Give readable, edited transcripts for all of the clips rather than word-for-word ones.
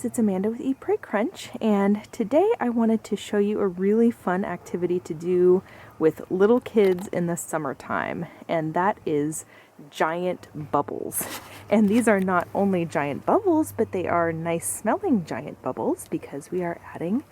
guys, it's Amanda with Eat Pray Crunch, and today I wanted to show you a really fun activity to do with little kids in the summertime, and that is giant bubbles. And these are not only giant bubbles, but they are nice smelling giant bubbles because we are adding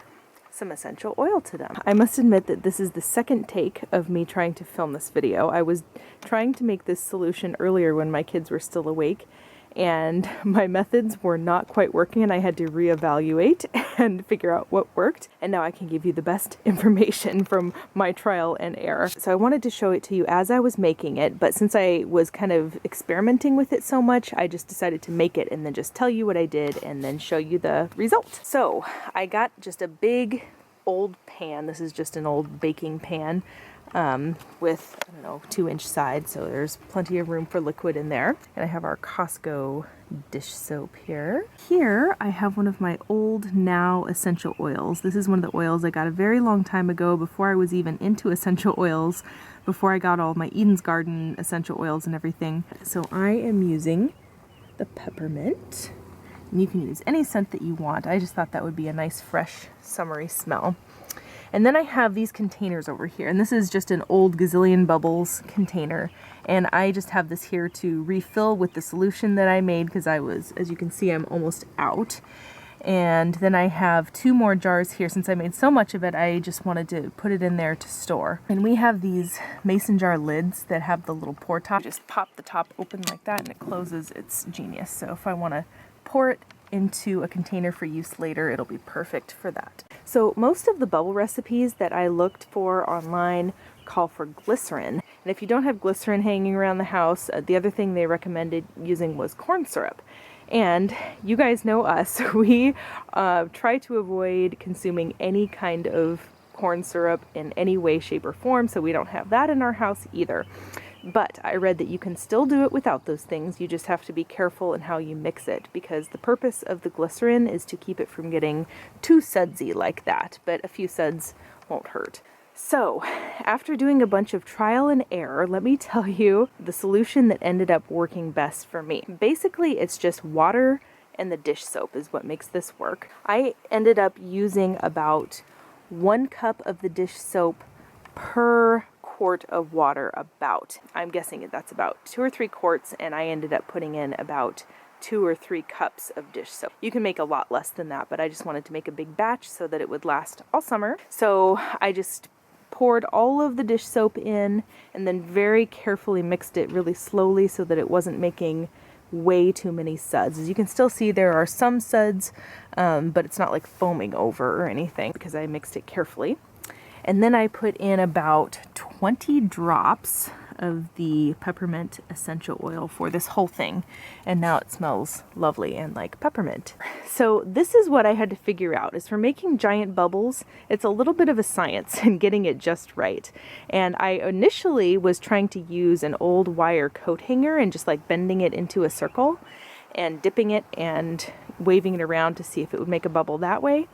some essential oil to them. I must admit that this is the second take of me trying to film this video. I was trying to make this solution earlier when my kids were still awake, and my methods were not quite working, and I had to reevaluate and figure out what worked. And now I can give you the best information from my trial and error. So I wanted to show it to you as I was making it, but since I was kind of experimenting with it so much, I just decided to make it and then just tell you what I did and then show you the result. So I got just a big old pan. This is just an old baking pan. With, I don't know, 2-inch sides, so there's plenty of room for liquid in there. And I have our Costco dish soap here. Here I have one of my old Now essential oils. This is one of the oils I got a very long time ago, before I was even into essential oils, before I got all my Eden's Garden essential oils and everything. So I am using the peppermint. And you can use any scent that you want. I just thought that would be a nice, fresh, summery smell. And then I have these containers over here, and this is just an old Gazillion Bubbles container. And I just have this here to refill with the solution that I made because I was, as you can see, I'm almost out. And then I have 2 more jars here. Since I made so much of it, I just wanted to put it in there to store. And we have these mason jar lids that have the little pour top. You just pop the top open like that and it closes. It's genius. So if I want to pour it into a container for use later, it'll be perfect for that. So most of the bubble recipes that I looked for online call for glycerin. And if you don't have glycerin hanging around the house, the other thing they recommended using was corn syrup. And you guys know us, we try to avoid consuming any kind of corn syrup in any way, shape, or form, so we don't have that in our house either. But I read that you can still do it without those things. You just have to be careful in how you mix it, because the purpose of the glycerin is to keep it from getting too sudsy like that, but a few suds won't hurt. So after doing a bunch of trial and error, let me tell you the solution that ended up working best for me. Basically, it's just water and the dish soap is what makes this work. I ended up using about 1 cup of the dish soap per quart of water about. I'm guessing that's about 2 or 3 quarts, and I ended up putting in about 2 or 3 cups of dish soap. You can make a lot less than that, but I just wanted to make a big batch so that it would last all summer. So I just poured all of the dish soap in and then very carefully mixed it really slowly so that it wasn't making way too many suds. As you can still see, there are some suds, but it's not like foaming over or anything because I mixed it carefully. And then I put in about 20 drops of the peppermint essential oil for this whole thing. And now it smells lovely and like peppermint. So this is what I had to figure out, is for making giant bubbles, it's a little bit of a science in getting it just right. And I initially was trying to use an old wire coat hanger and just like bending it into a circle and dipping it and waving it around to see if it would make a bubble that way.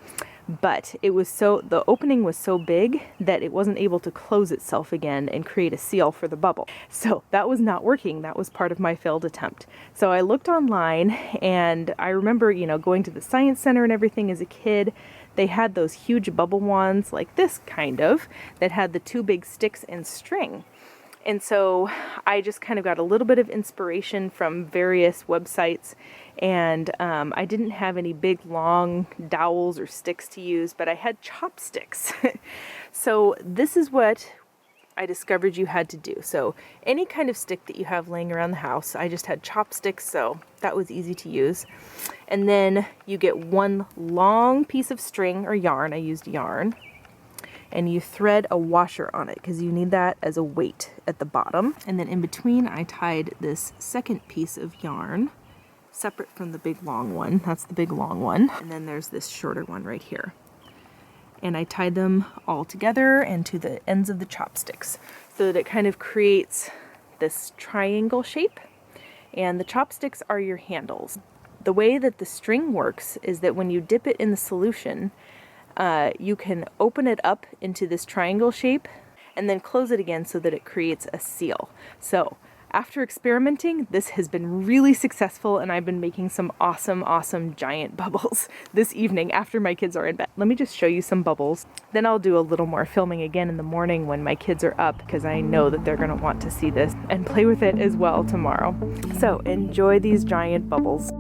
But it was the opening was so big that it wasn't able to close itself again and create a seal for the bubble. So that was not working. That was part of my failed attempt. So I looked online, and I remember, going to the science center and everything as a kid. They had those huge bubble wands like this kind of, that had the 2 big sticks and string. And so I just kind of got a little bit of inspiration from various websites, and I didn't have any big long dowels or sticks to use, but I had chopsticks. So this is what I discovered you had to do. So any kind of stick that you have laying around the house, I just had chopsticks, so that was easy to use. And then you get 1 long piece of string or yarn. I used yarn. And you thread a washer on it because you need that as a weight at the bottom. And then in between, I tied this second piece of yarn separate from the big long one. That's the big long one. And then there's this shorter one right here. And I tied them all together and to the ends of the chopsticks so that it kind of creates this triangle shape. And the chopsticks are your handles. The way that the string works is that when you dip it in the solution, you can open it up into this triangle shape and then close it again so that it creates a seal. So After experimenting, this has been really successful, and I've been making some awesome giant bubbles this evening after my kids are in bed. Let me just show you some bubbles. Then I'll do a little more filming again in the morning when my kids are up, because I know that they're gonna want to see this and play with it as well tomorrow. So enjoy these giant bubbles.